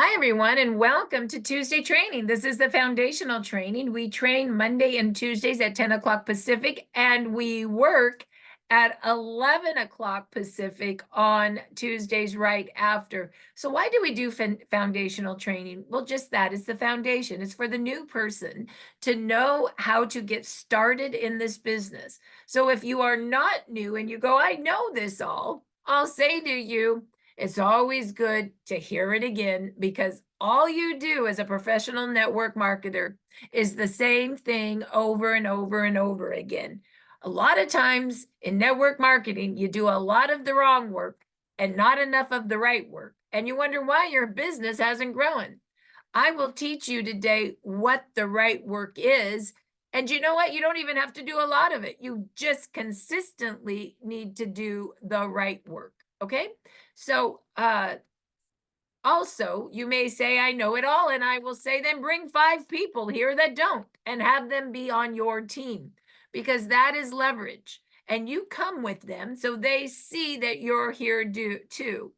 Hi, everyone, and welcome to Tuesday Training. This is the foundational training. We train Monday and Tuesdays at 10 o'clock Pacific, and we work at 11 o'clock Pacific on Tuesdays right after. So why do we do foundational training? Well, just that. It's the foundation. It's for the new person to know how to get started in this business. So if you are not new and you go, I know this all, I'll say to you, it's always good to hear it again because all you do as a professional network marketer is the same thing over and over and over again. A lot of times in network marketing, you do a lot of the wrong work and not enough of the right work. And you wonder why your business hasn't grown. I will teach you today what the right work is. And you know what? You don't even have to do a lot of it. You just consistently need to do the right work. Okay. So also, you may say, I know it all. And I will say, then bring 5 people here that don't and have them be on your team because that is leverage. And you come with them so they see that you're here too.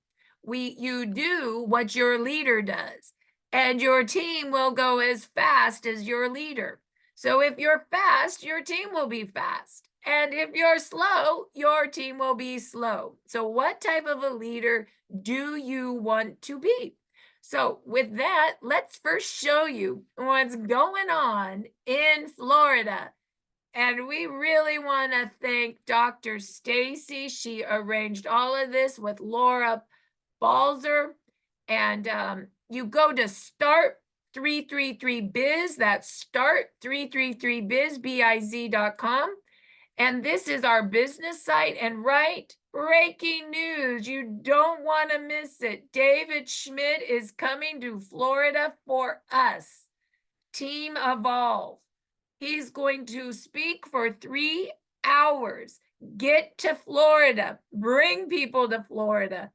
You do what your leader does, and your team will go as fast as your leader. So if you're fast, your team will be fast. And if you're slow, your team will be slow. So what type of a leader do you want to be? So with that, let's first show you what's going on in Florida. And we really want to thank Dr. Stacy. She arranged all of this with Laura Balzer. And you go to Start 333 Biz. That's Start333 Biz, biz.com. And this is our business site. And right, breaking news, you don't want to miss it. David Schmidt is coming to Florida for us. Team Evolve. He's going to speak for 3 hours. Get to Florida. Bring people to Florida.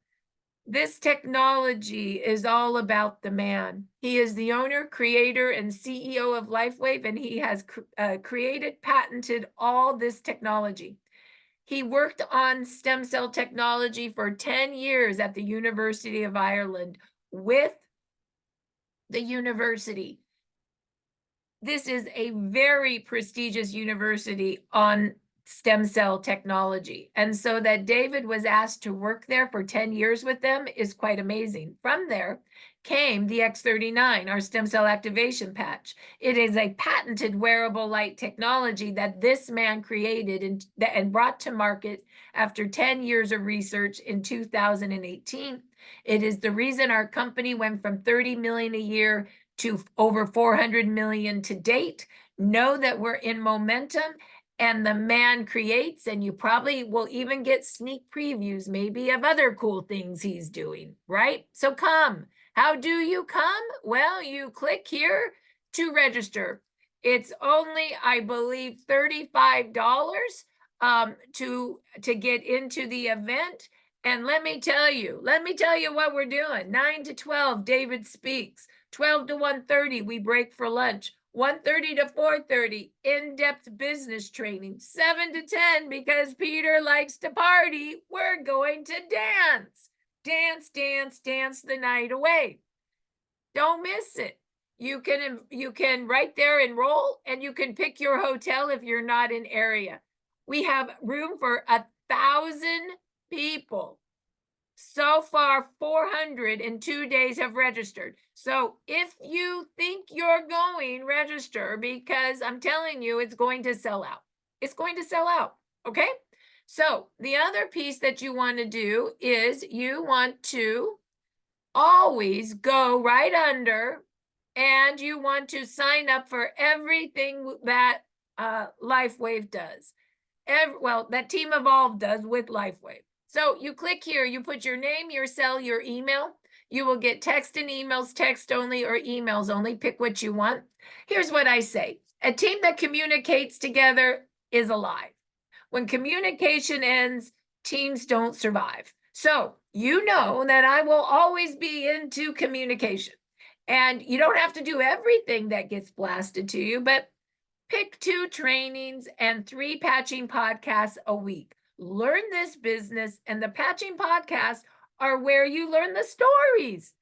This technology is all about the man. He is the owner, creator, and CEO of LifeWave, and he has created, patented all this technology. He worked on stem cell technology for 10 years at the University of Ireland with the university. This is a very prestigious university on stem cell technology. And so that David was asked to work there for 10 years with them is quite amazing. From there came the X39, our stem cell activation patch. It is a patented wearable light technology that this man created and brought to market after 10 years of research in 2018. It is the reason our company went from 30 million a year to over 400 million to date. Know that we're in momentum and the man creates, and you probably will even get sneak previews maybe of other cool things he's doing, right? So come. How do you come? Well, you click here to register. It's only, I believe, $35 to get into the event. And let me tell you what we're doing. 9 to 12, David speaks. 12 to 1:30, we break for lunch. 1:30 to 4:30, in-depth business training. 7 to 10, because Peter likes to party, we're going to dance. Dance, dance, dance the night away. Don't miss it. You can right there enroll, and you can pick your hotel if you're not in area. We have room for 1,000 people. So far, 400 in 2 days have registered. So if you think you're going, register, because I'm telling you, it's going to sell out. It's going to sell out, okay? So the other piece that you want to do is you want to always go right under, and you want to sign up for everything that LifeWave does. That Team Evolve does with LifeWave. So you click here, you put your name, your cell, your email. You will get text and emails, text only or emails only. Pick what you want. Here's what I say. A team that communicates together is alive. When communication ends, teams don't survive. So you know that I will always be into communication. And you don't have to do everything that gets blasted to you, but pick 2 trainings and 3 patching podcasts a week. Learn this business, and the patching podcasts are where you learn the stories.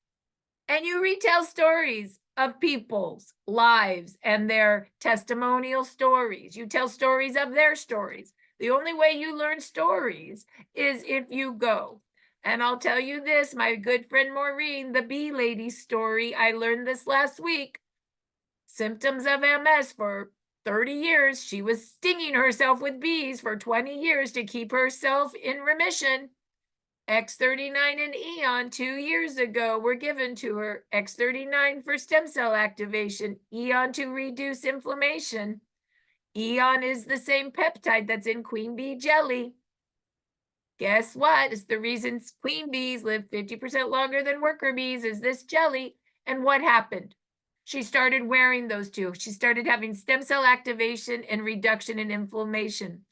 And you retell stories of people's lives and their testimonial stories. You tell stories of their stories. The only way you learn stories is if you go. And I'll tell you this, my good friend Maureen, the bee lady story, I learned this last week. Symptoms of MS for 30 years. She was stinging herself with bees for 20 years to keep herself in remission. X39 and Eon 2 years ago were given to her. X39 for stem cell activation, Eon to reduce inflammation. Eon is the same peptide that's in queen bee jelly. Guess what? It's the reason queen bees live 50% longer than worker bees is this jelly. And what happened? She started wearing those two. She started having stem cell activation and reduction in inflammation.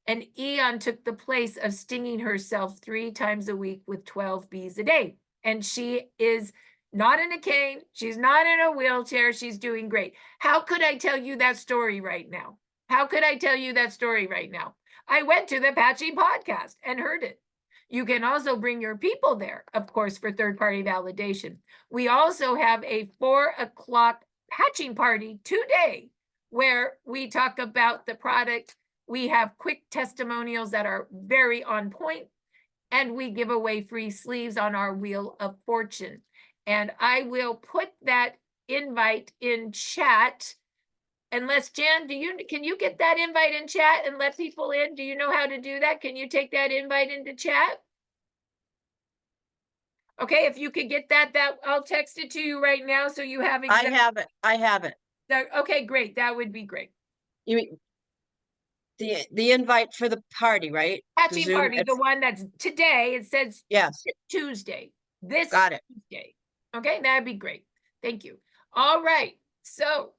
And Eon took the place of stinging herself 3 times a week with 12 bees a day. And she is not in a cane. She's not in a wheelchair. She's doing great. How could I tell you that story right now? How could I tell you that story right now? I went to the Patchy podcast and heard it. You can also bring your people there, of course, for third-party validation. We also have a 4 o'clock patching party today where we talk about the product. We have quick testimonials that are very on point, and we give away free sleeves on our Wheel of Fortune. And I will put that invite in chat. Unless Jan, can you get that invite in chat and let people in? Do you know how to do that? Can you take that invite into chat? Okay, if you could get that I'll text it to you right now so you have I have it. I have it. Okay, great. That would be great. You mean the invite for the party, right? Patching party, the one that's today. It says yes, Tuesday. This got it. Tuesday. Okay, that'd be great. Thank you. All right. So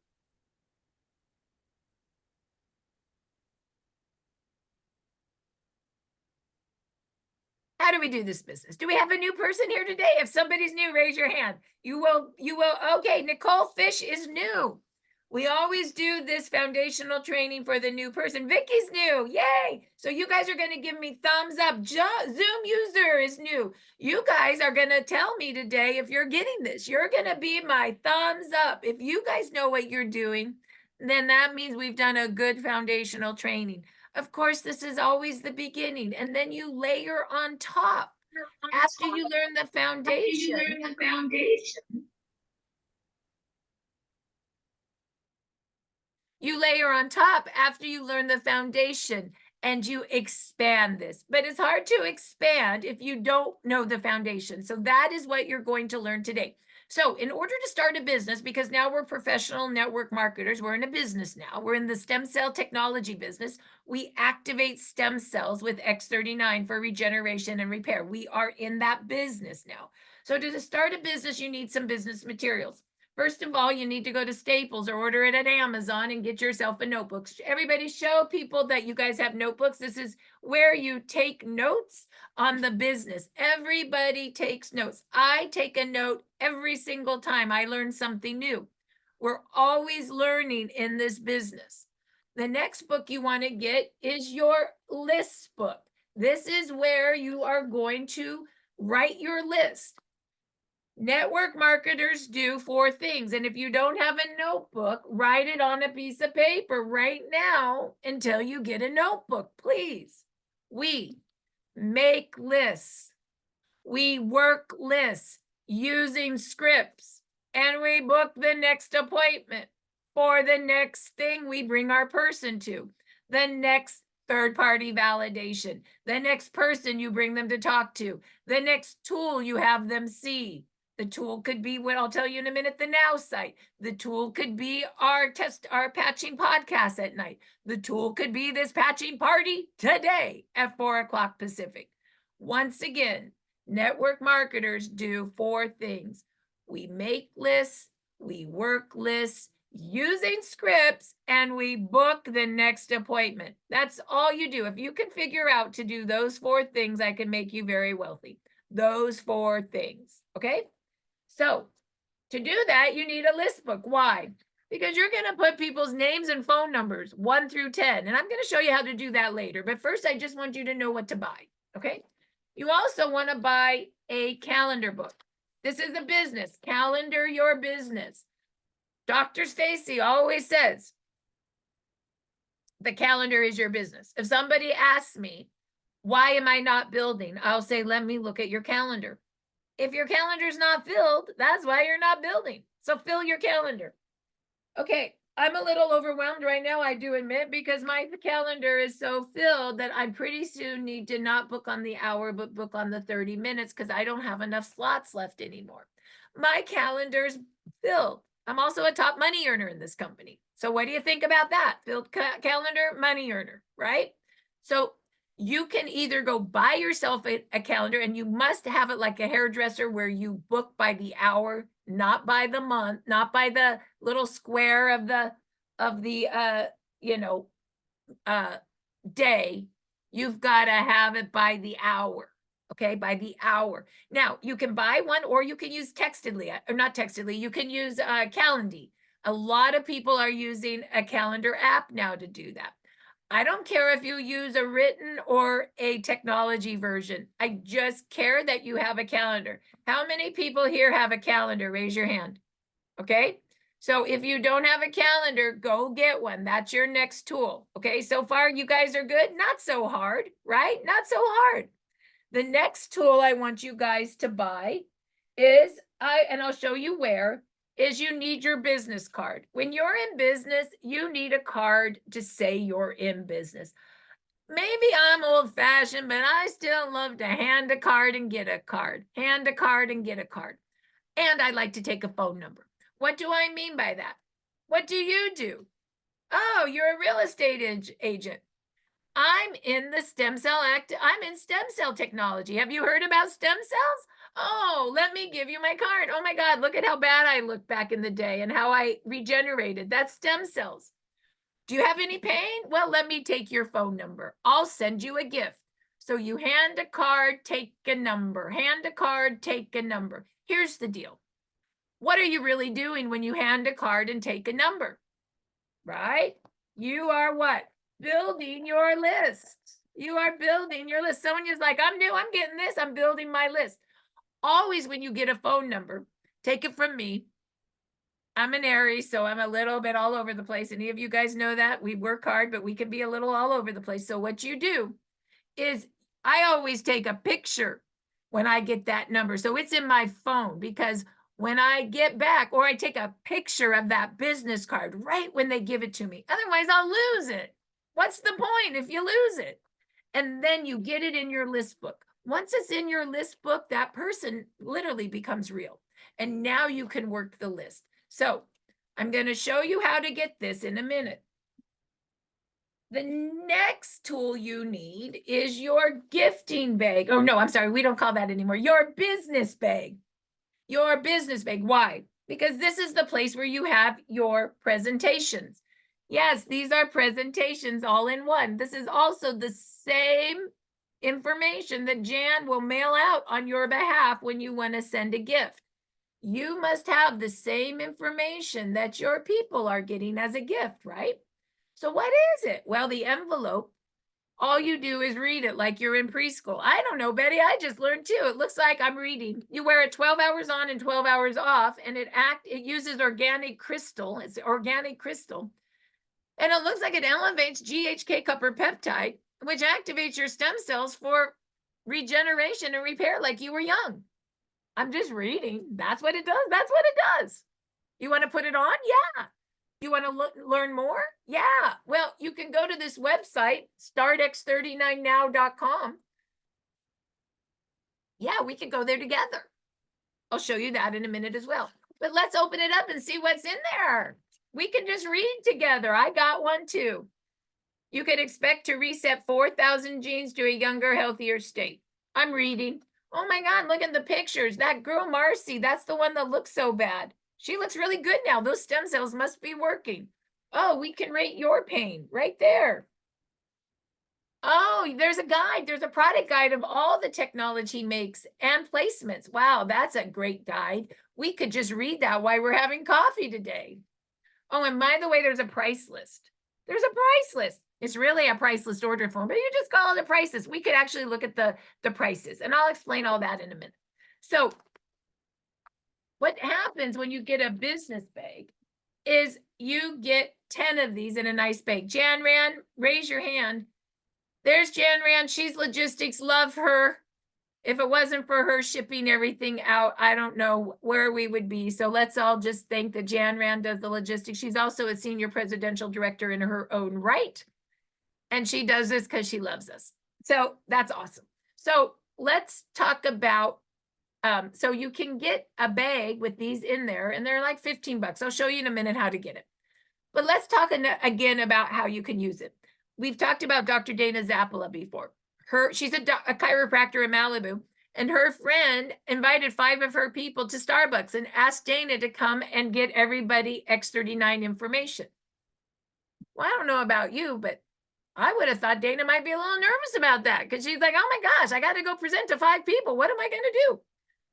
how do we do this business? Do we have a new person here today? If somebody's new, raise your hand. You will. Okay, Nicole Fish is new. We always do this foundational training for the new person. Vicky's new. Yay. So you guys are going to give me thumbs up. Zoom user is new. You guys are going to tell me today if you're getting this. You're going to be my thumbs up. If you guys know what you're doing, then that means we've done a good foundational training. Of course, this is always the beginning, and then you layer on top after you learn the foundation. You layer on top after you learn the foundation and you expand this. But it's hard to expand if you don't know the foundation. So that is what you're going to learn today. So in order to start a business, because now we're professional network marketers, we're in a business now, we're in the stem cell technology business. We activate stem cells with X39 for regeneration and repair. We are in that business now. So to start a business, you need some business materials. First of all, you need to go to Staples or order it at Amazon and get yourself a notebook. Everybody show people that you guys have notebooks. This is where you take notes on the business. Everybody takes notes. I take a note every single time I learn something new. We're always learning in this business. The next book you want to get is your list book. This is where you are going to write your list. Network marketers do 4 things. And if you don't have a notebook, write it on a piece of paper right now until you get a notebook, please. We make lists. We work lists using scripts, and we book the next appointment for the next thing we bring our person to, the next third-party validation, the next person you bring them to talk to, the next tool you have them see. The tool could be what I'll tell you in a minute, the Now site. The tool could be our patching podcast at night. The tool could be this patching party today at 4 o'clock Pacific. Once again, network marketers do 4 things. We make lists, we work lists using scripts, and we book the next appointment. That's all you do. If you can figure out to do those 4 things, I can make you very wealthy. Those 4 things, okay? So to do that, you need a list book. Why? Because you're going to put people's names and phone numbers 1 through 10. And I'm going to show you how to do that later. But first, I just want you to know what to buy. Okay. You also want to buy a calendar book. This is a business. Calendar your business. Dr. Stacy always says, the calendar is your business. If somebody asks me, why am I not building? I'll say, let me look at your calendar. If your calendar's not filled, that's why you're not building. So fill your calendar. Okay, I'm a little overwhelmed right now, I do admit, because my calendar is so filled that I pretty soon need to not book on the hour, but book on the 30 minutes because I don't have enough slots left anymore. My calendar's filled. I'm also a top money earner in this company. So what do you think about that? Filled calendar, money earner, right? So you can either go buy yourself a calendar, and you must have it like a hairdresser where you book by the hour, not by the month, not by the little square of the day. You've got to have it by the hour. Okay, by the hour. Now you can buy one, or you can use Textedly, or not Textedly. You can use Calendly. A lot of people are using a calendar app now to do that. I don't care if you use a written or a technology version. I just care that you have a calendar. How many people here have a calendar? Raise your hand. Okay. So if you don't have a calendar, go get one. That's your next tool. Okay. So far, you guys are good. Not so hard, right? Not so hard. The next tool I want you guys to buy is, and I'll show you where, is you need your business card. When you're in business, you need a card to say you're in business. Maybe I'm old fashioned, but I still love to hand a card and get a card. Hand a card and get a card. And I like to take a phone number. What do I mean by that? What do you do? Oh, you're a real estate agent. I'm in the stem cell I'm in stem cell technology. Have you heard about stem cells? Oh, let me give you my card. Oh my God, look at how bad I looked back in the day and how I regenerated. That's stem cells. Do you have any pain? Well, let me take your phone number. I'll send you a gift. So you hand a card, take a number. Hand a card, take a number. Here's the deal. What are you really doing when you hand a card and take a number? Right? You are what? Building your list. You are building your list. Sonia's like, I'm new, I'm getting this, I'm building my list. Always when you get a phone number, take it from me. I'm an Aries, so I'm a little bit all over the place. Any of you guys know that? We work hard, but we can be a little all over the place. So what you do is I always take a picture when I get that number. So it's in my phone, because when I get back, or I take a picture of that business card right when they give it to me. Otherwise, I'll lose it. What's the point if you lose it? And then you get it in your list book. Once it's in your list book, that person literally becomes real. And now you can work the list. So I'm going to show you how to get this in a minute. The next tool you need is your gifting bag. Oh, no, I'm sorry. We don't call that anymore. Your business bag. Your business bag. Why? Because this is the place where you have your presentations. Yes, these are presentations all in one. This is also the same information that Jan will mail out on your behalf when you want to send a gift. You must have the same information that your people are getting as a gift, right? So what is it? Well, the envelope, all you do is read it like you're in preschool. I don't know, Betty. I just learned too. It looks like I'm reading. You wear it 12 hours on and 12 hours off, and it uses organic crystal. It's organic crystal. And it looks like it elevates GHK copper peptide, which activates your stem cells for regeneration and repair like you were young. I'm just reading. That's what it does. That's what it does. You want to put it on? Yeah. You want to learn more? Yeah. Well, you can go to this website, startx39now.com. Yeah, we can go there together. I'll show you that in a minute as well. But let's open it up and see what's in there. We can just read together. I got one too. You can expect to reset 4,000 genes to a younger, healthier state. I'm reading. Oh my God, look at the pictures. That girl, Marci, that's the one that looks so bad. She looks really good now. Those stem cells must be working. Oh, we can rate your pain right there. Oh, there's a guide. There's a product guide of all the technology makes and placements. Wow, that's a great guide. We could just read that while we're having coffee today. Oh, and by the way, there's a price list. There's a price list. It's really a price list order form, but you just call it a price list. We could actually look at the prices, and I'll explain all that in a minute. So what happens when you get a business bag is you get 10 of these in a nice bag. Jan Rand, raise your hand. There's Jan Rand. She's logistics. Love her. If it wasn't for her shipping everything out, I don't know where we would be. So let's all just thank that Jan Rand does the logistics. She's also a senior presidential director in her own right. And she does this because she loves us. So that's awesome. So let's talk about, so you can get a bag with these in there and they're like 15 bucks. I'll show you in a minute how to get it. But let's talk again about how you can use it. We've talked about Dr. Dana Zappola before. She's a chiropractor in Malibu, and her friend invited 5 of her people to Starbucks and asked Dana to come and get everybody X39 information. Well, I don't know about you, but I would have thought Dana might be a little nervous about that because she's like, oh my gosh, I got to go present to 5 people. What am I going to do?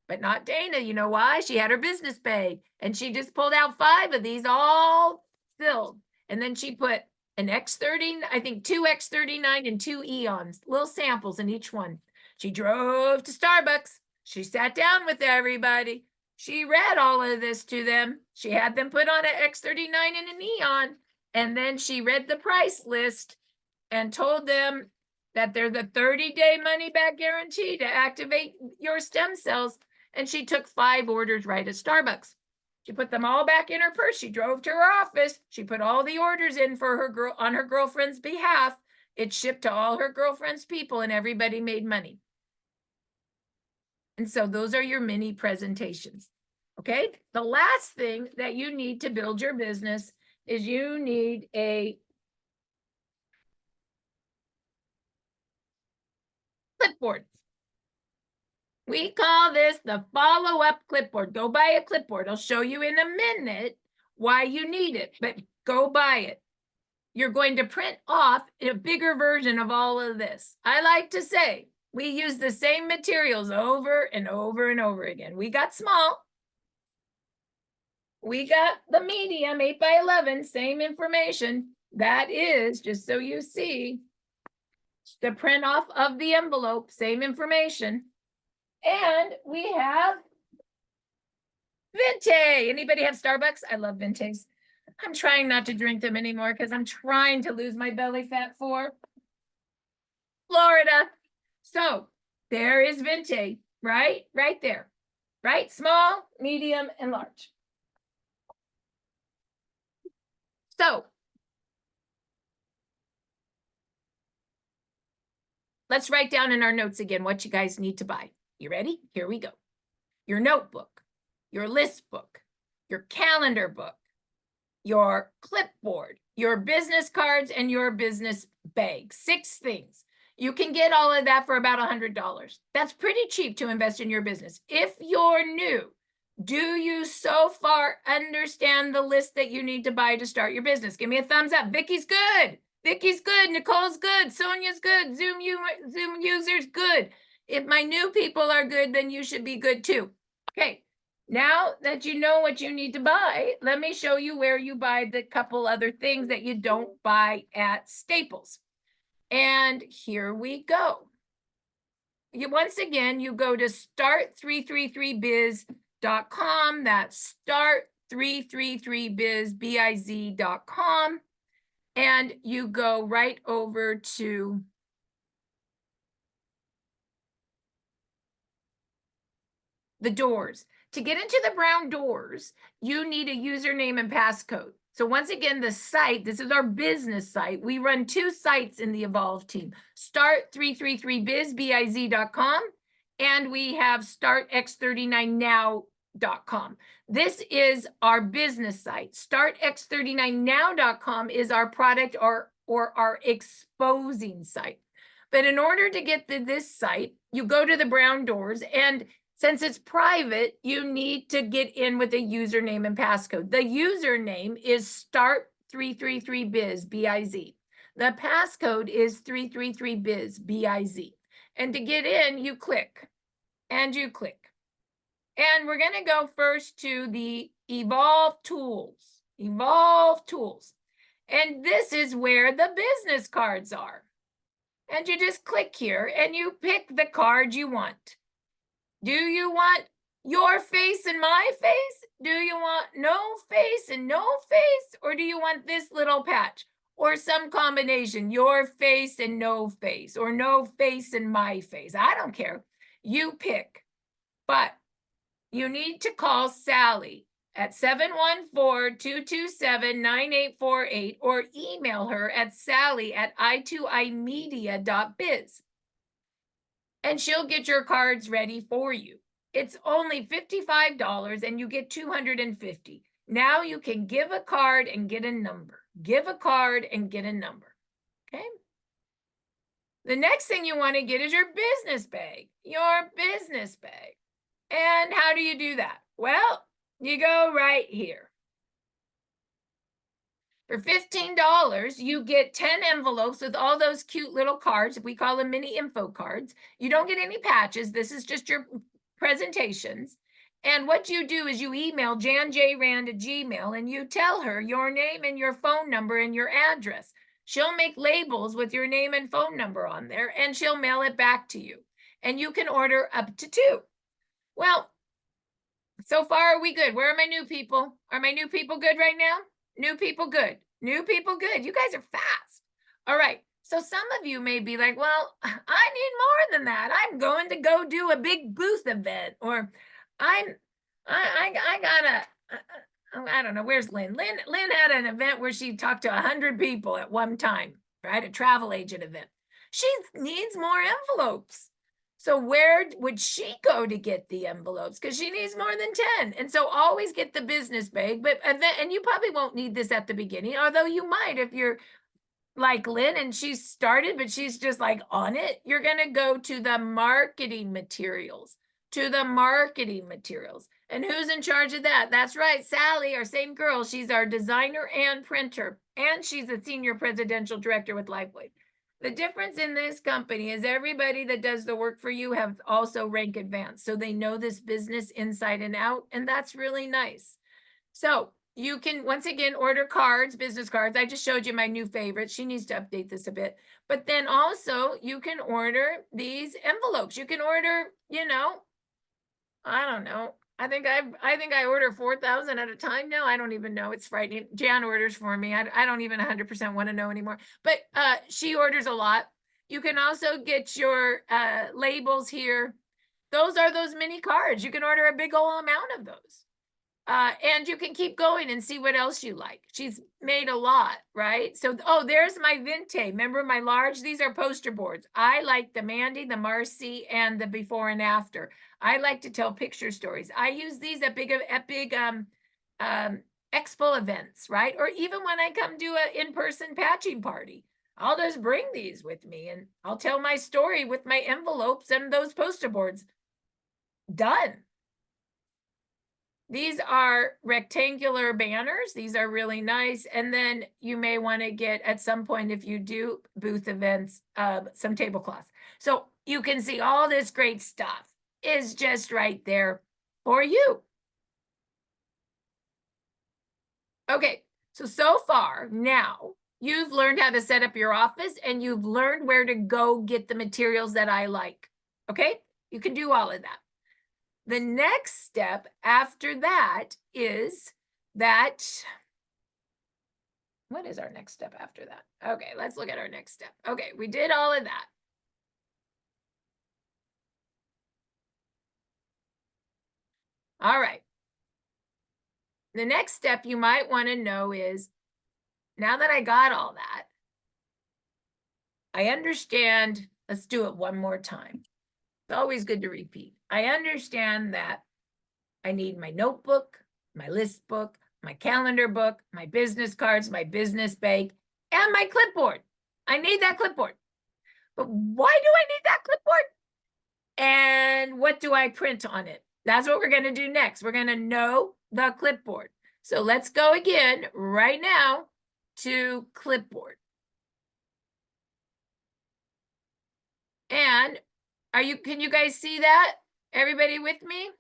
But not Dana. You know why? She had her business bag and she just pulled out 5 of these all filled. And then she put an X30, I think 2 X39 and 2 Eons, little samples in each one. She drove to Starbucks. She sat down with everybody. She read all of this to them. She had them put on an X39 and an Eon. And then she read the price list and told them that there's a 30-day money-back guarantee to activate your stem cells. And she took 5 orders right at Starbucks. She put them all back in her purse. She drove to her office. She put all the orders in for her on her girlfriend's behalf. It shipped to all her girlfriend's people and everybody made money. And so those are your mini presentations. Okay. The last thing that you need to build your business is you need a clipboard. We call this the follow-up clipboard. Go buy a clipboard. I'll show you in a minute why you need it, but go buy it. You're going to print off a bigger version of all of this. I like to say we use the same materials over and over and over again. We got small. We got the medium, 8 by 11, same information. That is, just so you see, the print off of the envelope, same information. And we have Venti. Anybody have Starbucks? I love Ventis. I'm trying not to drink them anymore because I'm trying to lose my belly fat for Florida. So there is Venti, right? Right there, right? Small, medium, and large. So let's write down in our notes again what you guys need to buy. You ready? Here we go. Your notebook, your list book, your calendar book, your clipboard, your business cards, and your business bag. 6 things. You can get all of that for about $100. That's pretty cheap to invest in your business. If you're new, do you so far understand the list that you need to buy to start your business? Give me a thumbs up. Vicky's good. Vicky's good. Nicole's good. Sonia's good. Zoom users good. If my new people are good, then you should be good too. Okay, now that you know what you need to buy, let me show you where you buy the couple other things that you don't buy at Staples. And here we go. Once again, you go to start333biz.com. That's start333biz.com. And you go right over to the doors. To get into the brown doors, you need a username and passcode. So once again, the site, this is our business site. We run 2 sites in the Evolve team, start333biz.com, and we have startx39now.com. This is our business site. Startx39now.com is our product or our exposing site. But in order to get to this site, you go to the brown doors, and since it's private, you need to get in with a username and passcode. The username is start333biz, B-I-Z. The passcode is 333biz, B-I-Z. And to get in, you click and you click. And we're going to go first to the Evolve Tools. Evolve Tools. And this is where the business cards are. And you just click here and you pick the card you want. Do you want your face and my face? Do you want no face and no face? Or do you want this little patch? Or some combination, your face and no face, or no face and my face? I don't care. You pick. But you need to call Sally at 714-227-9848 or email her at sally@i2imedia.biz. And she'll get your cards ready for you. It's only $55 and you get 250. Now you can give a card and get a number. Give a card and get a number. Okay? The next thing you want to get is your business bag. Your business bag. And how do you do that? Well, you go right here. For $15, you get 10 envelopes with all those cute little cards. We call them mini info cards. You don't get any patches. This is just your presentations. And what you do is you email janjrand@gmail and you tell her your name and your phone number and your address. She'll make labels with your name and phone number on there and she'll mail it back to you. And you can order up to 2. Well, so far, are we good? Where are my new people? Are my new people good right now? New people good. New people good. You guys are fast. All right. So some of you may be like, well, I need more than that. I'm going to go do a big booth event, or I don't know. Where's Lynn? Lynn had an event where she talked to 100 people at one time, right? A travel agent event. She needs more envelopes. So where would she go to get the envelopes? Because she needs more than 10. And so always get the business bag. And you probably won't need this at the beginning, although you might if you're like Lynn and she's started, but she's just like on it. You're going to go to the marketing materials, And who's in charge of that? That's right, Sally, our same girl. She's our designer and printer. And she's a senior presidential director with Lifeway. The difference in this company is everybody that does the work for you have also rank advanced. So they know this business inside and out, and that's really nice. So you can, once again, order cards, business cards. I just showed you my new favorite. She needs to update this a bit. But then also you can order these envelopes. You can order, I don't know. I think I order 4,000 at a time now. I don't even know. It's frightening. Jan orders for me. I don't even 100% want to know anymore. But she orders a lot. You can also get your labels here. Those are those mini cards. You can order a big old amount of those. And you can keep going and see what else you like. She's made a lot, right? So, there's my Vinte. Remember my large? These are poster boards. I like the Mandy, the Marci, and the before and after. I like to tell picture stories. I use these at big expo events, right? Or even when I come do an in-person patching party, I'll just bring these with me and I'll tell my story with my envelopes and those poster boards. Done. These are rectangular banners. These are really nice. And then you may want to get, at some point, if you do booth events, some tablecloths. So you can see all this great stuff is just right there for you. Okay, so far now you've learned how to set up your office and you've learned where to go get the materials that I like. Okay, you can do all of that. The next step after that is that, what is our next step after that? Okay, let's look at our next step. Okay, we did all of that. All right. The next step you might want to know is, now that I got all that, I understand, let's do it one more time. It's always good to repeat. I understand that I need my notebook, my list book, my calendar book, my business cards, my business bag, and my clipboard. I need that clipboard. But why do I need that clipboard? And what do I print on it? That's what we're going to do next. We're going to know the clipboard. So let's go again right now to clipboard. And can you guys see that? Everybody with me?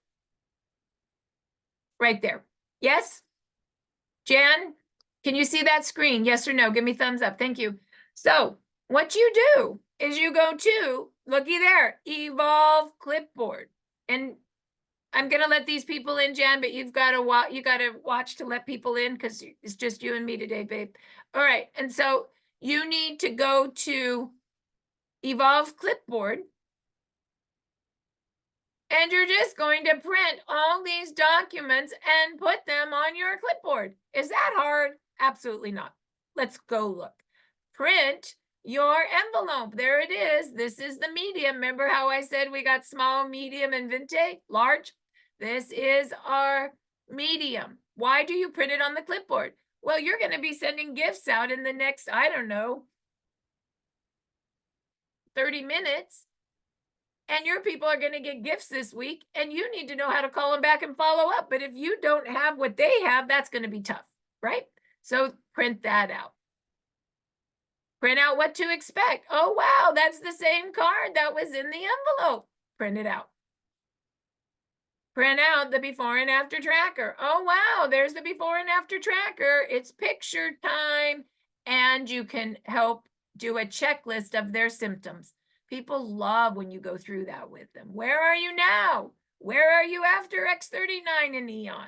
Right there. Yes? Jan, can you see that screen? Yes or no? Give me thumbs up. Thank you. So what you do is you go to, looky there, Evolve Clipboard. And I'm gonna let these people in, Jan, but you've got to watch to let people in because it's just you and me today, babe. All right, and so you need to go to Evolve Clipboard. And you're just going to print all these documents and put them on your clipboard. Is that hard? Absolutely not. Let's go look. Print your envelope. There it is. This is the medium. Remember how I said we got small, medium, and vinte, large? This is our medium. Why do you print it on the clipboard? Well, you're going to be sending gifts out in the next, I don't know, 30 minutes. And your people are going to get gifts this week, and you need to know how to call them back and follow up. But if you don't have what they have, that's going to be tough, right? So print that out. Print out what to expect. Oh, wow, that's the same card that was in the envelope. Print it out. Print out the before and after tracker. Oh, wow, there's the before and after tracker. It's picture time, and you can help do a checklist of their symptoms. People love when you go through that with them. Where are you now? Where are you after X39 and Neon?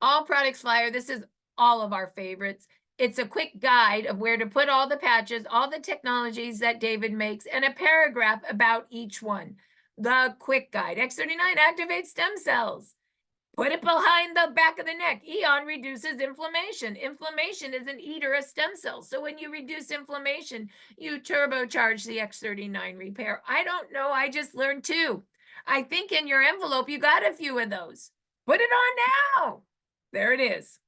All products flyer. This is all of our favorites. It's a quick guide of where to put all the patches, all the technologies that David makes, and a paragraph about each one. The quick guide. X39 activates stem cells. Put it behind the back of the neck. Eon reduces inflammation. Inflammation is an eater of stem cells. So when you reduce inflammation, you turbocharge the X39 repair. I don't know. I just learned too. I think in your envelope, you got a few of those. Put it on now. There it is.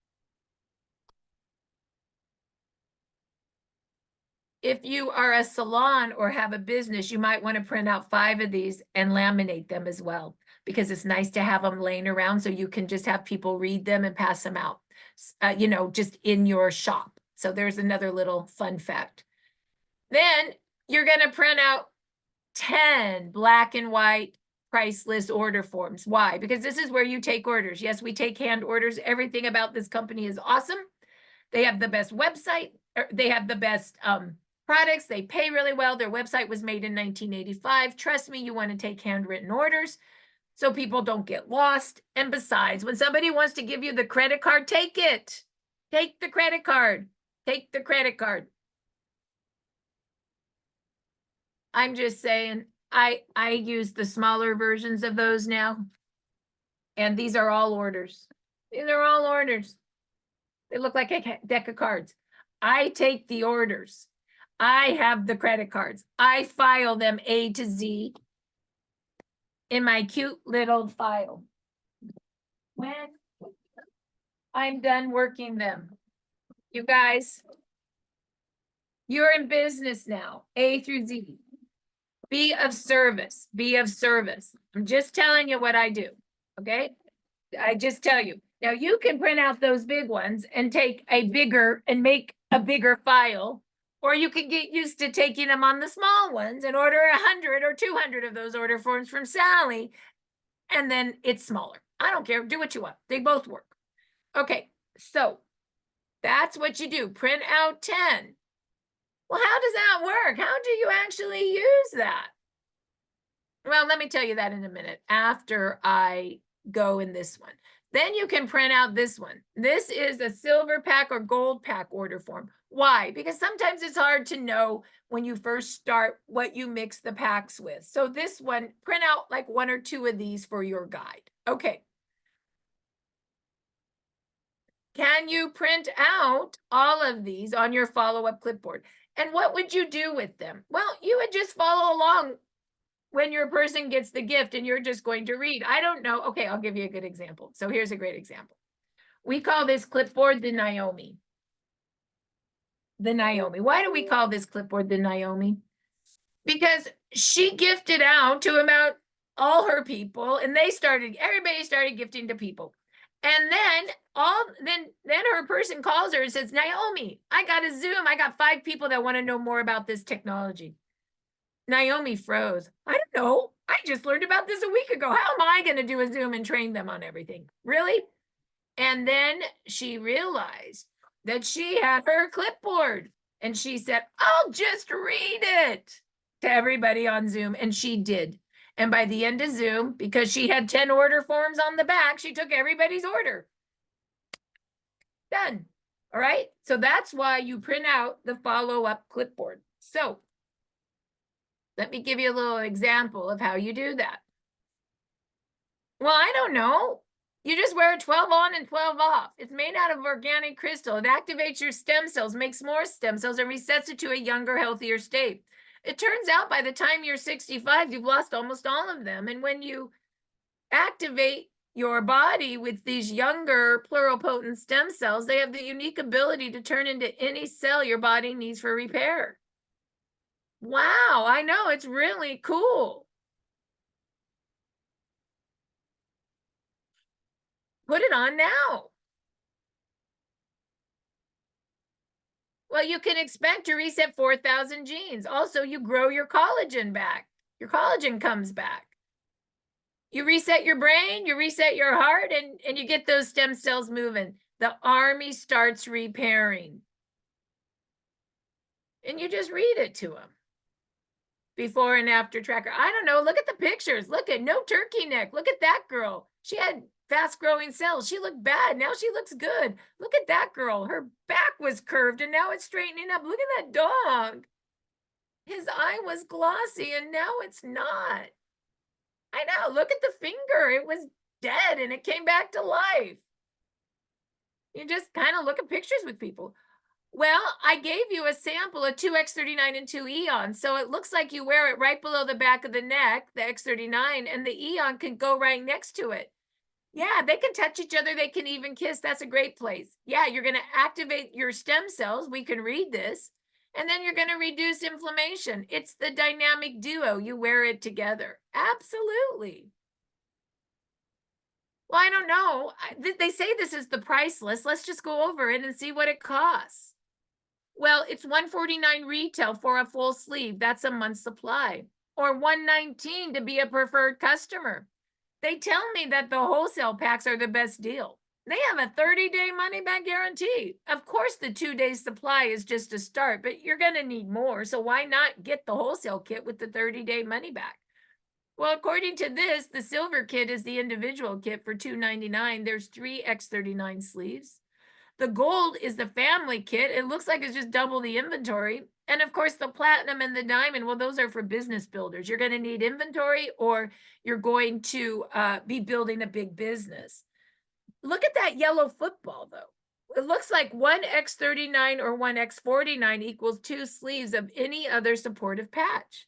If you are a salon or have a business, you might want to print out 5 of these and laminate them as well, because it's nice to have them laying around so you can just have people read them and pass them out, just in your shop. So there's another little fun fact. Then you're going to print out 10 black and white priceless order forms. Why? Because this is where you take orders. Yes, we take hand orders. Everything about this company is awesome. They have the best website. They have the best products. They pay really well. Their website was made in 1985. Trust me, you want to take handwritten orders so people don't get lost. And besides, when somebody wants to give you the credit card, take it. Take the credit card. Take the credit card. I'm just saying, I use the smaller versions of those now. And these are all orders. These are all orders. They look like a deck of cards. I take the orders. I have the credit cards. I file them A to Z in my cute little file. When I'm done working them, you guys, you're in business now, A through Z. Be of service. Be of service. I'm just telling you what I do, okay? I just tell you. Now you can print out those big ones and make a bigger file, or you can get used to taking them on the small ones and order 100 or 200 of those order forms from Sally, and then it's smaller. I don't care. Do what you want. They both work. Okay, so that's what you do. Print out 10. Well, how does that work? How do you actually use that? Well, let me tell you that in a minute after I go in this one. Then you can print out this one. This is a silver pack or gold pack order form. Why? Because sometimes it's hard to know when you first start what you mix the packs with. So this one, print out like 1 or 2 of these for your guide. Okay. Can you print out all of these on your follow-up clipboard? And what would you do with them? Well, you would just follow along when your person gets the gift and you're just going to read. I don't know. Okay, I'll give you a good example. So here's a great example. We call this clipboard the Naomi. The Naomi. Why do we call this clipboard the Naomi? Because she gifted out to about all her people, and everybody started gifting to people. And then her person calls her and says, Naomi, I got a Zoom. I got 5 people that want to know more about this technology. Naomi froze. I don't know. I just learned about this a week ago. How am I going to do a Zoom and train them on everything? Really? And then she realized that she had her clipboard, and she said, I'll just read it to everybody on Zoom. And she did. And by the end of Zoom, because she had 10 order forms on the back, she took everybody's order. Done. All right. So that's why you print out the follow-up clipboard. So let me give you a little example of how you do that. Well, I don't know. You just wear 12 on and 12 off. It's made out of organic crystal. It activates your stem cells, makes more stem cells, and resets it to a younger, healthier state. It turns out by the time you're 65, you've lost almost all of them. And when you activate your body with these younger pluripotent stem cells, they have the unique ability to turn into any cell your body needs for repair. Wow, I know, it's really cool. Put it on now. Well, you can expect to reset 4,000 genes. Also, you grow your collagen back. Your collagen comes back. You reset your brain, you reset your heart, and you get those stem cells moving. The army starts repairing. And you just read it to them. Before and after tracker. I don't know. Look at the pictures. Look at no turkey neck. Look at that girl. She had fast growing cells. She looked bad. Now she looks good. Look at that girl. Her back was curved and now it's straightening up. Look at that dog. His eye was glossy and now it's not. I know. Look at the finger. It was dead and it came back to life. You just kind of look at pictures with people. Well, I gave you a sample of 2 X39 and 2 Eon. So it looks like you wear it right below the back of the neck, the X39, and the Eon can go right next to it. Yeah, they can touch each other. They can even kiss. That's a great place. Yeah, you're going to activate your stem cells. We can read this. And then you're going to reduce inflammation. It's the dynamic duo. You wear it together. Absolutely. Well, I don't know. They say this is the price list. Let's just go over it and see what it costs. Well, it's $149 retail for a full sleeve. That's a month's supply. Or $119 to be a preferred customer. They tell me that the wholesale packs are the best deal. They have a 30-day money-back guarantee. Of course, the 2-day supply is just a start, but you're going to need more. So why not get the wholesale kit with the 30-day money-back? Well, according to this, the silver kit is the individual kit for $299. There's 3 X39 sleeves. The gold is the family kit. It looks like it's just double the inventory. And of course, the platinum and the diamond, well, those are for business builders. You're going to need inventory or you're going to be building a big business. Look at that yellow football, though. It looks like 1 X39 or 1 X49 equals 2 sleeves of any other supportive patch.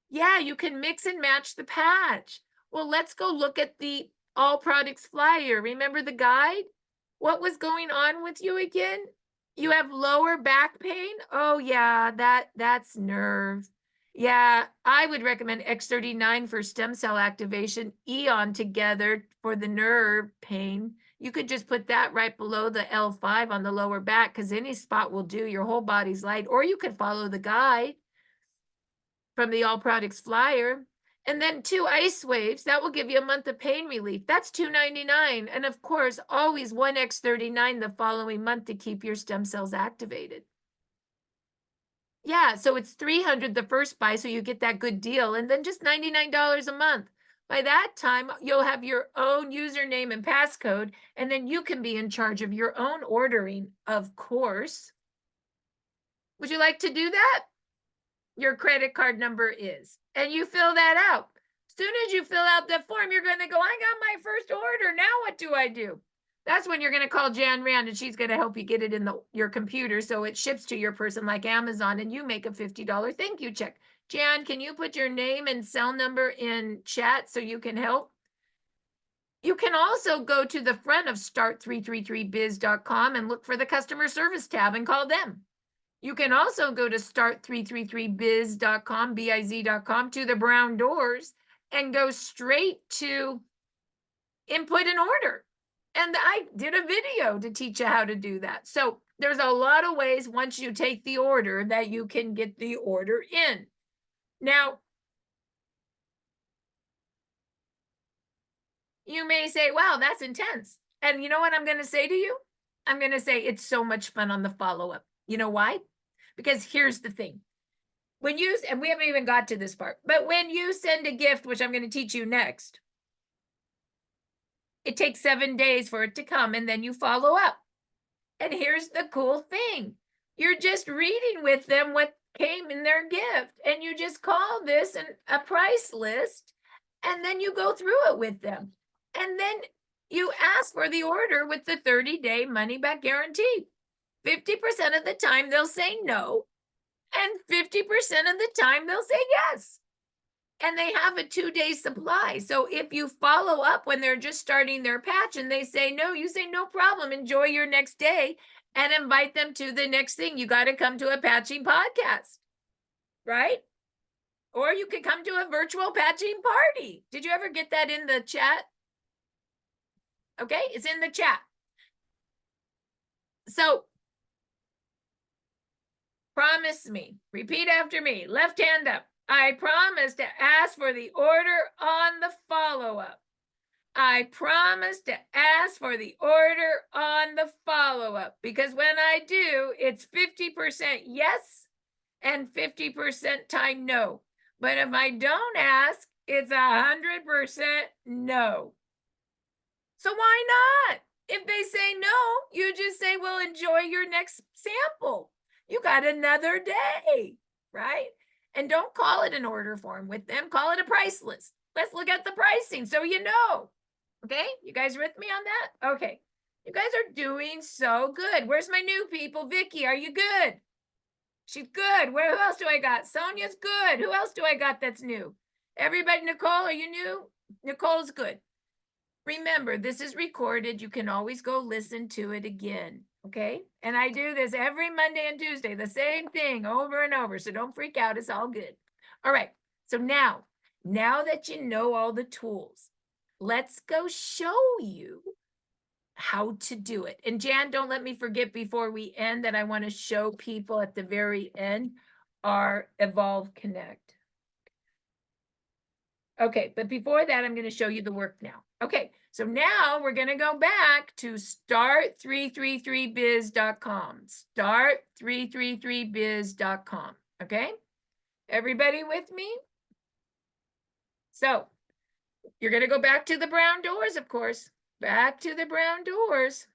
Yeah, you can mix and match the patch. Well, let's go look at the all products flyer. Remember the guide? What was going on with you again? You have lower back pain? Oh yeah, that's nerve. Yeah, I would recommend X39 for stem cell activation, Eon together for the nerve pain. You could just put that right below the L5 on the lower back because any spot will do. Your whole body's light. Or you could follow the guide from the all products flyer. And then 2 ice waves, that will give you a month of pain relief. That's $299. And of course, always 1 X39 the following month to keep your stem cells activated. Yeah, so it's $300 the first buy, so you get that good deal. And then just $99 a month. By that time, you'll have your own username and passcode, and then you can be in charge of your own ordering, of course. Would you like to do that? Your credit card number is, and you fill that out. Soon as you fill out the form, you're going to go, I got my first order. Now what do I do? That's when you're going to call Jan Rand and she's going to help you get it in your computer so it ships to your person like Amazon and you make a $50 thank you check. Jan, can you put your name and cell number in chat so you can help? You can also go to the front of start333biz.com and look for the customer service tab and call them. You can also go to start333biz.com, biz.com, to the brown doors and go straight to input an order. And I did a video to teach you how to do that. So there's a lot of ways once you take the order that you can get the order in. Now, you may say, wow, that's intense. And you know what I'm going to say to you? I'm going to say it's so much fun on the follow-up. You know why? Because here's the thing. when you, and we haven't even got to this part, but when you send a gift, which I'm going to teach you next, it takes 7 days for it to come, and then you follow up. And here's the cool thing. You're just reading with them what came in their gift, and you just call this a price list, and then you go through it with them. And then you ask for the order with the 30-day money-back guarantee. 50% of the time they'll say no, and 50% of the time they'll say yes. And they have a 2-day supply. So if you follow up when they're just starting their patch and they say no, you say no problem, enjoy your next day, and invite them to the next thing. You got to come to a patching podcast, right? Or you could come to a virtual patching party. Did you ever get that in the chat? Okay, it's in the chat. So promise me, repeat after me, left hand up. I promise to ask for the order on the follow-up. I promise to ask for the order on the follow-up, because when I do, it's 50% yes and 50% time no. But if I don't ask, it's 100% no. So why not? If they say no, you just say, well, enjoy your next sample. You got another day, right? And don't call it an order form with them. Call it a price list. Let's look at the pricing so you know. Okay, you guys with me on that? Okay, you guys are doing so good. Where's my new people? Vicky, are you good? She's good. Who else do I got? Sonia's good. Who else do I got that's new? Everybody, Nicole, are you new? Nicole's good. Remember, this is recorded. You can always go listen to it again, okay? And I do this every Monday and Tuesday, the same thing over and over. So don't freak out. It's all good. All right, so now that you know all the tools, let's go show you how to do it. And Jan, don't let me forget before we end that I want to show people at the very end our Evolve Connect. Okay, but before that, I'm going to show you the work now. Okay, so now we're going to go back to start333biz.com. Start333biz.com. Okay, everybody with me? So you're going to go back to the brown doors, of course. Back to the brown doors.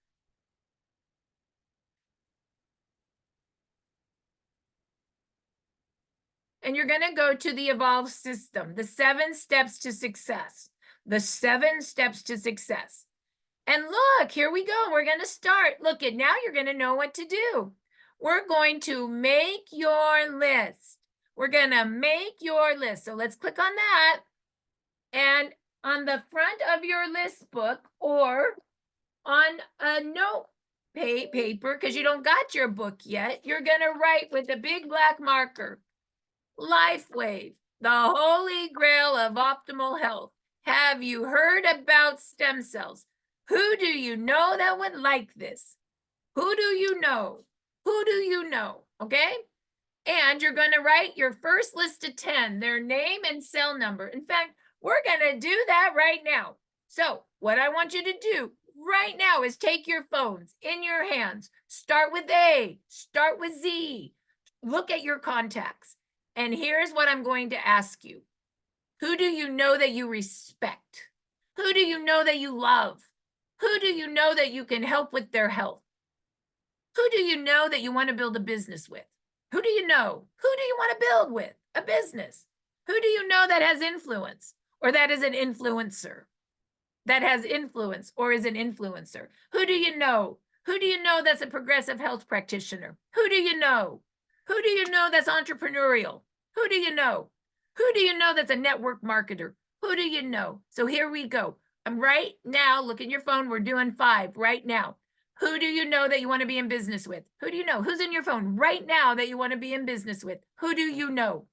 And you're going to go to the Evolve system, the 7 steps to success. The 7 steps to success. And look, here we go. We're going to start. Look, at now you're going to know what to do. We're going to make your list. We're going to make your list. So let's click on that. And on the front of your list book or on a note paper, because you don't got your book yet, you're going to write with a big black marker, LifeWave, the holy grail of optimal health. Have you heard about stem cells? Who do you know that would like this? Who do you know? Who do you know? Okay? And you're going to write your first list of 10, their name and cell number. In fact, we're going to do that right now. So what I want you to do right now is take your phones in your hands. Start with A, start with Z. Look at your contacts. And here's what I'm going to ask you. Who do you know that you respect? Who do you know that you love? Who do you know that you can help with their health? Who do you know that you want to build a business with? Who do you know? Who do you want to build with? A business. Who do you know that has influence or that is an influencer? That has influence or is an influencer? Who do you know? Who do you know that's a progressive health practitioner? Who do you know? Who do you know that's entrepreneurial? Who do you know? Who do you know that's a network marketer? Who do you know? So here we go. I'm right now, look at your phone. We're doing 5 right now. Who do you know that you want to be in business with? Who do you know? Who's in your phone right now that you want to be in business with? Who do you know?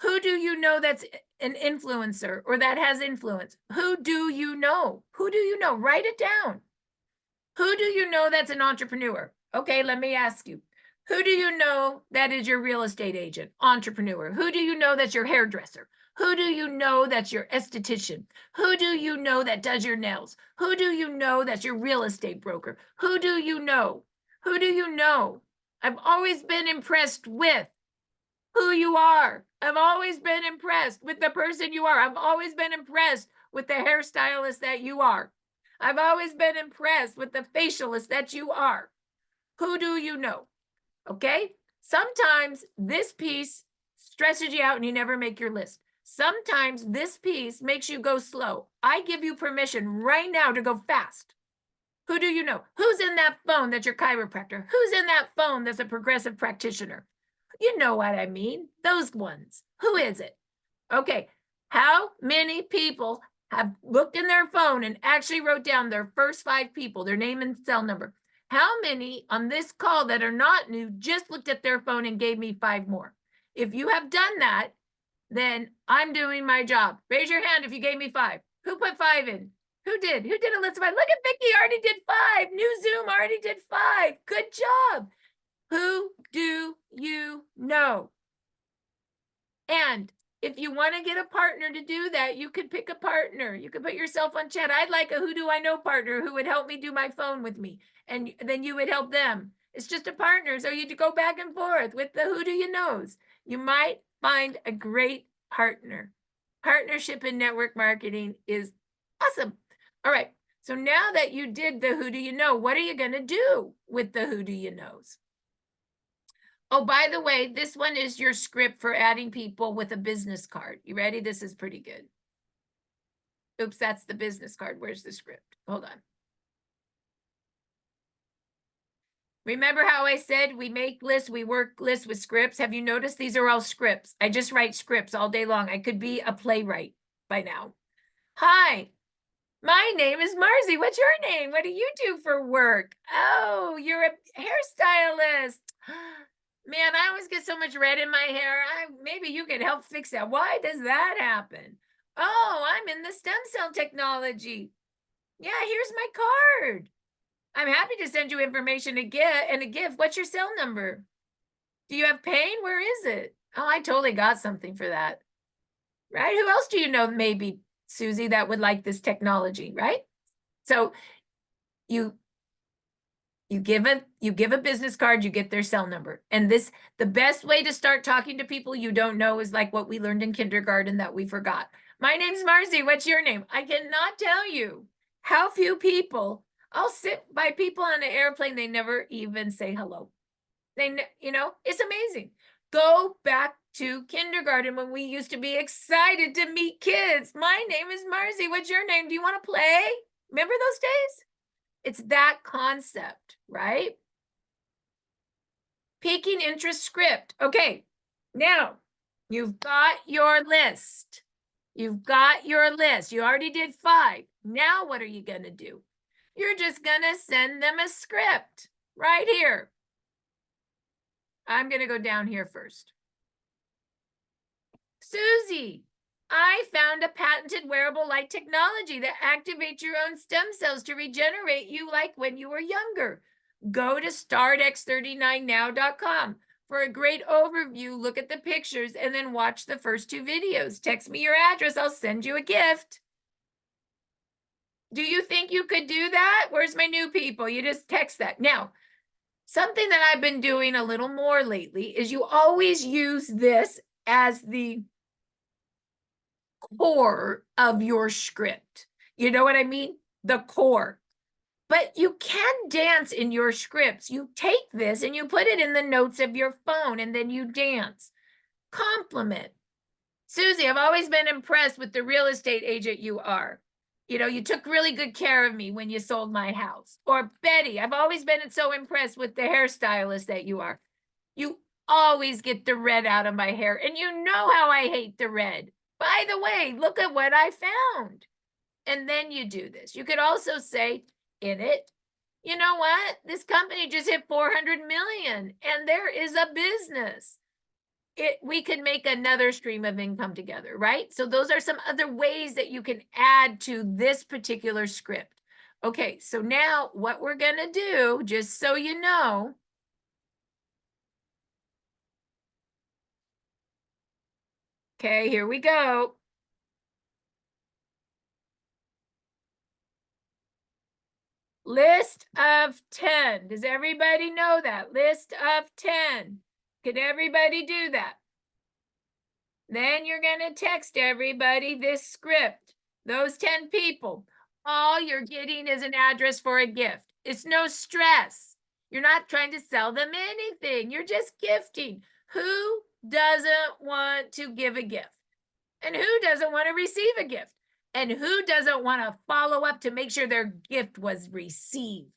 Who do you know that's an influencer or that has influence? Who do you know? Who do you know? Write it down. Who do you know that's an entrepreneur? Okay, let me ask you. Who do you know that is your real estate agent, entrepreneur? Who do you know that's your hairdresser? Who do you know that's your esthetician? Who do you know that does your nails? Who do you know that's your real estate broker? Who do you know? Who do you know? I've always been impressed with. who you are. I've always been impressed with the person you are. I've always been impressed with the hairstylist that you are. I've always been impressed with the facialist that you are. Who do you know? Okay? Sometimes this piece stresses you out and you never make your list. Sometimes this piece makes you go slow. I give you permission right now to go fast. Who do you know? Who's in that phone that's your chiropractor? Who's in that phone that's a progressive practitioner? You know what I mean. Those ones. Who is it? Okay. How many people have looked in their phone and actually wrote down their first 5 people, their name and cell number? How many on this call that are not new just looked at their phone and gave me 5 more? If you have done that, then I'm doing my job. Raise your hand if you gave me 5. Who put 5 in? Who did? Who did a list of 5? Look at Vicky, already did 5. New Zoom already did 5. Good job. Who do you know? And if you want to get a partner to do that, you could pick a partner. You could put yourself on chat. I'd like a who do I know partner who would help me do my phone with me. And then you would help them. It's just a partner. So you go back and forth with the who do you knows. You might find a great partner. Partnership in network marketing is awesome. All right. So now that you did the who do you know, what are you going to do with the who do you knows? Oh, by the way, this one is your script for adding people with a business card. You ready? This is pretty good. Oops, that's the business card. Where's the script? Hold on. Remember how I said we make lists, we work lists with scripts? Have you noticed these are all scripts? I just write scripts all day long. I could be a playwright by now. Hi, my name is Marci. What's your name? What do you do for work? Oh, you're a hairstylist. Man, I always get so much red in my hair. Maybe you could help fix that. Why does that happen? Oh, I'm in the stem cell technology. Yeah, here's my card. I'm happy to send you information and a gift. What's your cell number? Do you have pain? Where is it? Oh, I totally got something for that. Right? Who else do you know, maybe, Susie, that would like this technology, right? So you give a business card, you get their cell number. And the best way to start talking to people you don't know is like what we learned in kindergarten that we forgot. My name's Marci. What's your name? I cannot tell you how few people, I'll sit by people on an airplane, they never even say hello. It's amazing. Go back to kindergarten when we used to be excited to meet kids. My name is Marci. What's your name? Do you want to play? Remember those days? It's that concept, right? Piquing interest script. Okay, now you've got your list. You've got your list. You already did 5. Now what are you going to do? You're just going to send them a script right here. I'm going to go down here first. Susie, I found a patented wearable light technology that activates your own stem cells to regenerate you like when you were younger. Go to startx39now.com for a great overview. Look at the pictures and then watch the first 2 videos. Text me your address. I'll send you a gift. Do you think you could do that? Where's my new people? You just text that. Now, something that I've been doing a little more lately is you always use this as the core of your script. You know what I mean? The core. But you can dance in your scripts. You take this and you put it in the notes of your phone and then you dance. Compliment. Susie, I've always been impressed with the real estate agent you are. You took really good care of me when you sold my house. Or Betty, I've always been so impressed with the hairstylist that you are. You always get the red out of my hair, and you know how I hate the red. By the way, look at what I found. And then you do this. You could also say in it, you know what? This company just hit 400 million and there is a business. We could make another stream of income together, right? So those are some other ways that you can add to this particular script. Okay, so now what we're going to do, just so you know, okay, here we go. List of 10. Does everybody know that? List of 10. Can everybody do that? Then you're going to text everybody this script, those 10 people. All you're getting is an address for a gift. It's no stress. You're not trying to sell them anything. You're just gifting. Who doesn't want to give a gift? And who doesn't want to receive a gift? And who doesn't want to follow up to make sure their gift was received?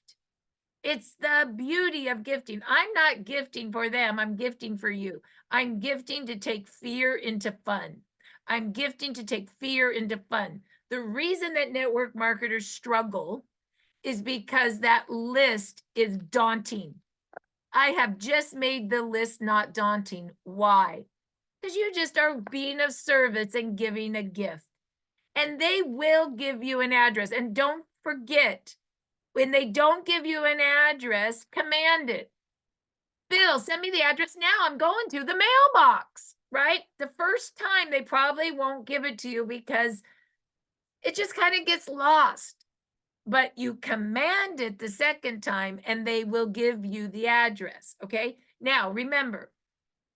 It's the beauty of gifting. I'm not gifting for them. I'm gifting for you. I'm gifting to take fear into fun. I'm gifting to take fear into fun. The reason that network marketers struggle is because that list is daunting. I have just made the list not daunting. Why? Because you just are being of service and giving a gift. And they will give you an address. And don't forget, when they don't give you an address, command it. Bill, send me the address now. I'm going to the mailbox, right? The first time they probably won't give it to you because it just kind of gets lost. But you command it the second time and they will give you the address, okay? Now, remember,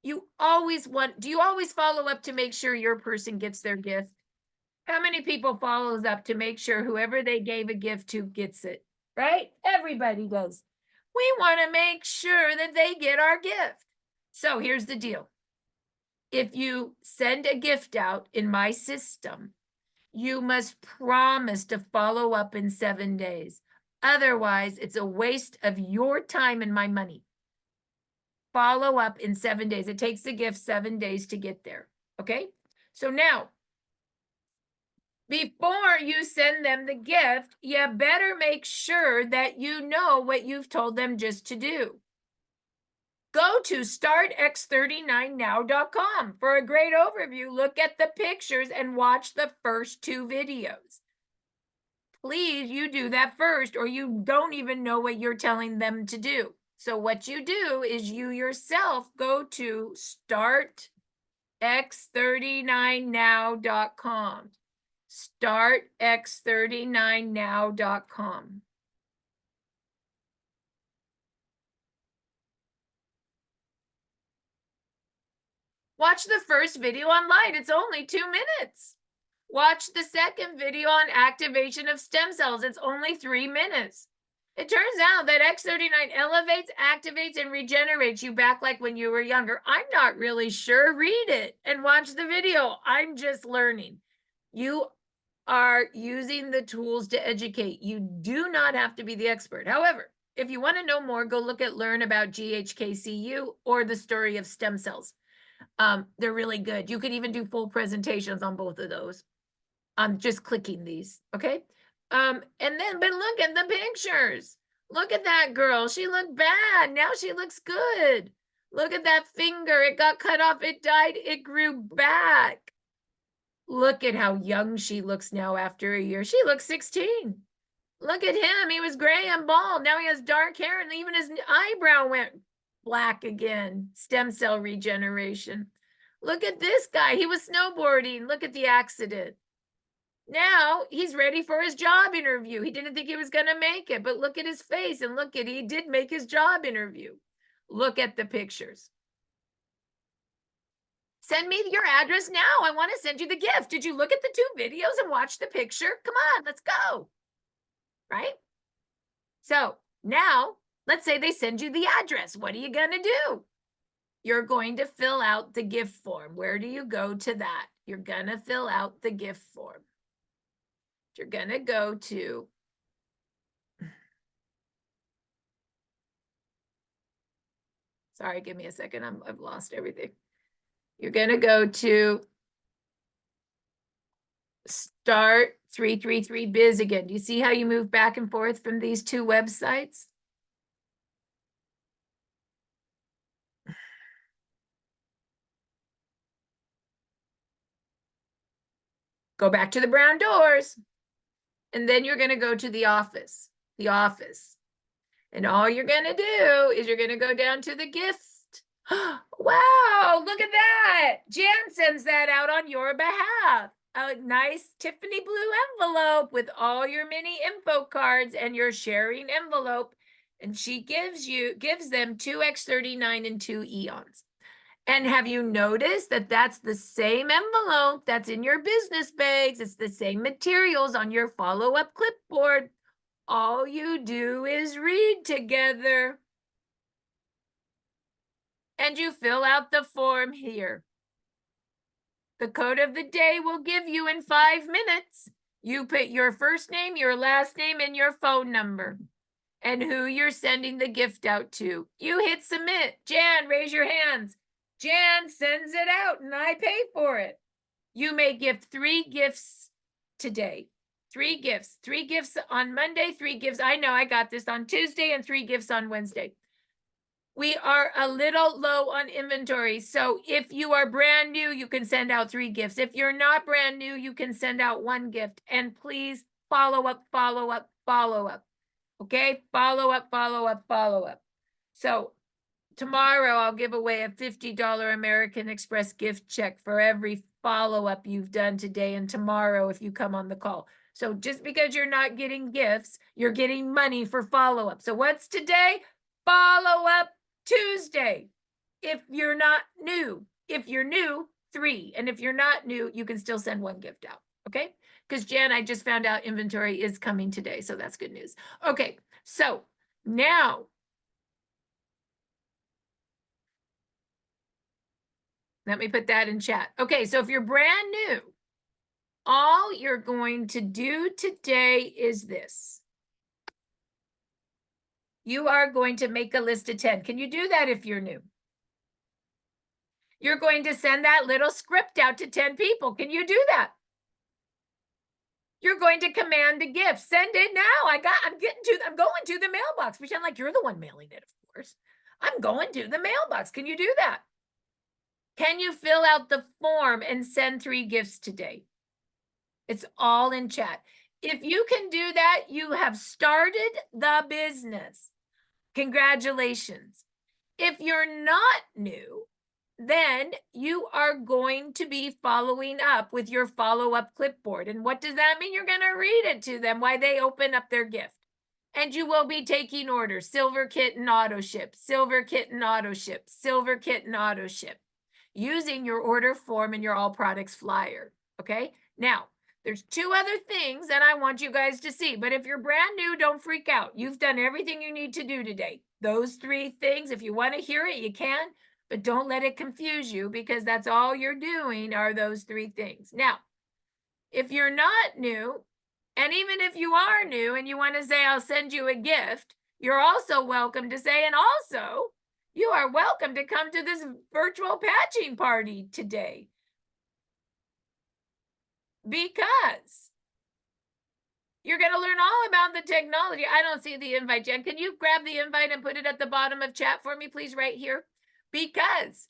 do you always follow up to make sure your person gets their gift? How many people follows up to make sure whoever they gave a gift to gets it, right? Everybody does. We want to make sure that they get our gift. So here's the deal. If you send a gift out in my system, you must promise to follow up in 7 days. Otherwise, it's a waste of your time and my money. Follow up in 7 days. It takes the gift 7 days to get there. Okay? So now, before you send them the gift, you better make sure that you know what you've told them just to do. Go to startx39now.com for a great overview. Look at the pictures and watch the first 2 videos. Please, you do that first, or you don't even know what you're telling them to do. So what you do is you yourself go to startx39now.com. startx39now.com. Watch the first video on light. It's only 2 minutes. Watch the second video on activation of stem cells. It's only 3 minutes. It turns out that X39 elevates, activates, and regenerates you back like when you were younger. I'm not really sure. Read it and watch the video. I'm just learning. You are using the tools to educate. You do not have to be the expert. However, if you want to know more, go look at Learn About GHKCU or the Story of Stem Cells. They're really good. You could even do full presentations on both of those. I'm just clicking these, okay? But look at the pictures. Look at that girl. She looked bad. Now she looks good. Look at that finger. It got cut off. It died. It grew back. Look at how young she looks now after a year. She looks 16. Look at him. He was gray and bald. Now he has dark hair and even his eyebrow went black again. Stem cell regeneration. Look at this guy. He was snowboarding. Look at the accident. Now he's ready for his job interview. He didn't think he was going to make it, but look at his face and look at, he did make his job interview. Look at the pictures. Send me your address now. I want to send you the gift. Did you look at the 2 videos and watch the picture? Come on, let's go. Right? So now let's say they send you the address. What are you going to do? You're going to fill out the gift form. Where do you go to that? You're going to fill out the gift form. You're going to go to sorry, give me a second. I've lost everything. You're going to go to Start 333 Biz again. Do you see how you move back and forth from these 2 websites? Go back to the brown doors. And then you're going to go to the office. And all you're going to do is you're going to go down to the gift. Wow, look at that. Jan sends that out on your behalf. A nice Tiffany blue envelope with all your mini info cards and your sharing envelope. And she gives them 2 X39 and 2 eons. And have you noticed that that's the same envelope that's in your business bags? It's the same materials on your follow-up clipboard. All you do is read together. And you fill out the form here. The code of the day will give you in 5 minutes. You put your first name, your last name, and your phone number, and who you're sending the gift out to. You hit submit. Jan, raise your hands. Jan sends it out and I pay for it. You may give 3 gifts today. 3 gifts. 3 gifts on Monday, 3 gifts. I know I got this on Tuesday, and 3 gifts on Wednesday. We are a little low on inventory. So if you are brand new, you can send out 3 gifts. If you're not brand new, you can send out 1 gift. And please follow up, follow up, follow up. Okay? Follow up, follow up, follow up. So tomorrow I'll give away a $50 American Express gift check for every follow-up you've done today and tomorrow if you come on the call. So just because you're not getting gifts, you're getting money for follow-up. So what's today? Follow-up Tuesday. If you're not new, if you're new, 3. And if you're not new, you can still send 1 gift out. Okay? Because Jan, I just found out inventory is coming today. So that's good news. Okay. So now let me put that in chat. Okay, so if you're brand new, all you're going to do today is this. You are going to make a list of 10. Can you do that if you're new? You're going to send that little script out to 10 people. Can you do that? You're going to command a gift. Send it now. I'm going to the mailbox. Pretend like you're the one mailing it, of course. I'm going to the mailbox. Can you do that? Can you fill out the form and send 3 gifts today? It's all in chat. If you can do that, you have started the business. Congratulations. If you're not new, then you are going to be following up with your follow-up clipboard. And what does that mean? You're going to read it to them while they open up their gift. And you will be taking orders. Silver kitten auto ship, silver kitten auto ship, silver kitten auto ship, using your order form and your all products flyer. Okay. Now, there's 2 other things that I want you guys to see, but if you're brand new, don't freak out. You've done everything you need to do today. Those 3 things, if you want to hear it, you can, but don't let it confuse you because that's all you're doing are those 3 things. Now, if you're not new, and even if you are new and you want to say, I'll send you a gift, you're also welcome to say, and also, you are welcome to come to this virtual patching party today. Because you're going to learn all about the technology. I don't see the invite, Jen. Can you grab the invite and put it at the bottom of chat for me, please, right here? Because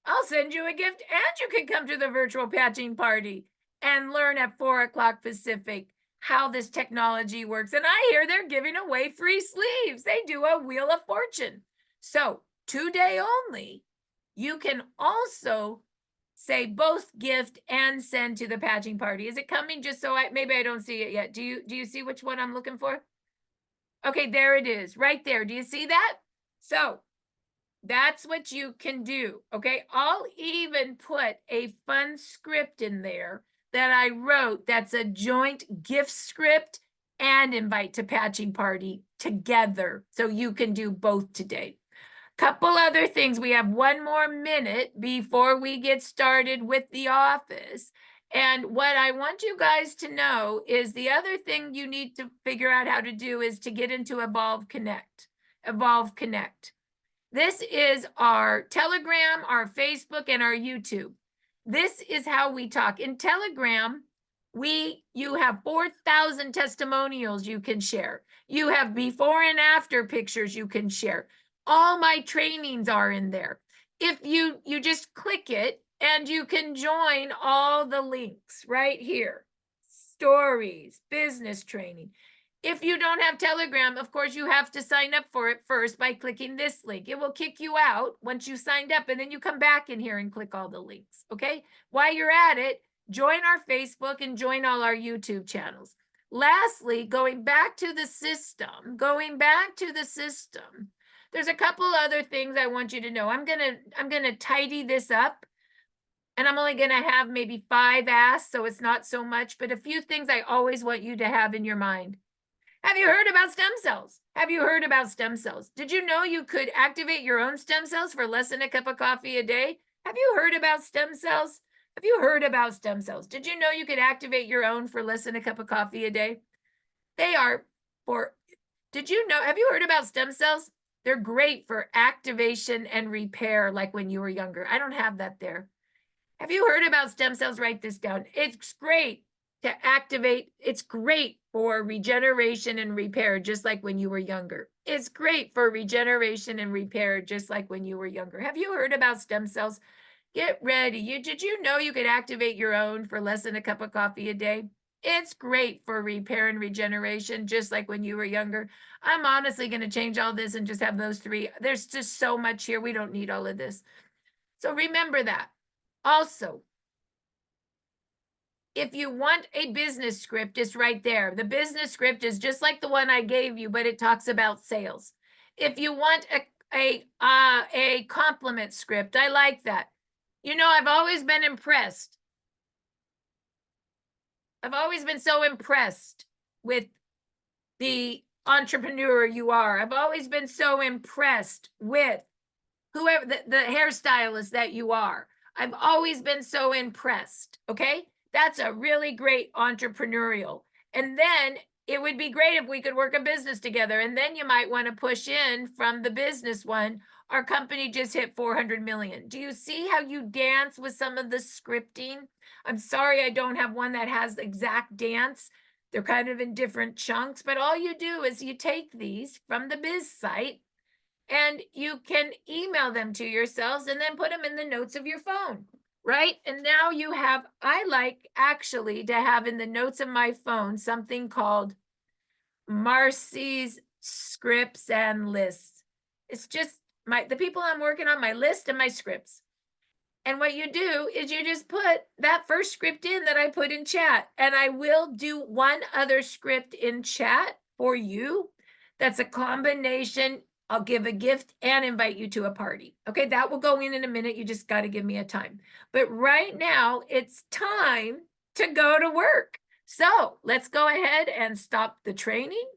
I'll send you a gift and you can come to the virtual patching party and learn at 4 o'clock Pacific how this technology works. And I hear they're giving away free sleeves. They do a Wheel of Fortune. So today only, you can also say both gift and send to the patching party. Is it coming? Just so maybe I don't see it yet. Do you see which one I'm looking for? Okay, there it is, right there. Do you see that? So that's what you can do. Okay, I'll even put a fun script in there that I wrote that's a joint gift script and invite to patching party together. So you can do both today. Couple other things. We have 1 more minute before we get started with the office. And what I want you guys to know is the other thing you need to figure out how to do is to get into Evolve Connect. Evolve Connect. This is our Telegram, our Facebook, and our YouTube. This is how we talk. In Telegram, you have 4,000 testimonials you can share. You have before and after pictures you can share. All my trainings are in there. If you just click it and you can join all the links right here. Stories, business training. If you don't have Telegram, of course, you have to sign up for it first by clicking this link. It will kick you out once you signed up, and then you come back in here and click all the links, okay? While you're at it, join our Facebook and join all our YouTube channels. Lastly, going back to the system, There's a couple other things I want you to know. I'm gonna tidy this up. And I'm only gonna have maybe 5 asks, so it's not so much, but a few things I always want you to have in your mind. Have you heard about stem cells? Have you heard about stem cells? Did you know you could activate your own stem cells for less than a cup of coffee a day? Have you heard about stem cells? Have you heard about stem cells? Did you know you could activate your own for less than a cup of coffee a day? They are for, did you know, have you heard about stem cells? They're great for activation and repair, like when you were younger. I don't have that there. Have you heard about stem cells? Write this down. It's great to activate. It's great for regeneration and repair, just like when you were younger. It's great for regeneration and repair, just like when you were younger. Have you heard about stem cells? Get ready. Did you know you could activate your own for less than a cup of coffee a day? It's great for repair and regeneration, just like when you were younger. I'm honestly going to change all this and just have those 3. There's just so much here. We don't need all of this. So remember that. Also, if you want a business script, it's right there. The business script is just like the one I gave you, but it talks about sales. If you want a compliment script, I like that. You know, I've always been impressed. I've always been so impressed with the entrepreneur you are. I've always been so impressed with whoever the hairstylist that you are. I've always been so impressed. Okay. That's a really great entrepreneurial. And then it would be great if we could work a business together. And then you might want to push in from the business one. Our company just hit 400 million. Do you see how you dance with some of the scripting? I'm sorry I don't have one that has exact dance. They're kind of in different chunks, but all you do is you take these from the biz site and you can email them to yourselves and then put them in the notes of your phone, right? And now you have, I like actually to have in the notes of my phone something called Marci's scripts and lists. It's just the people I'm working on, my list and my scripts. And what you do is you just put that first script in that I put in chat, and I will do one other script in chat for you. That's a combination. I'll give a gift and invite you to a party. Okay, that will go in a minute. You just got to give me a time. But right now, it's time to go to work. So let's go ahead and stop the training.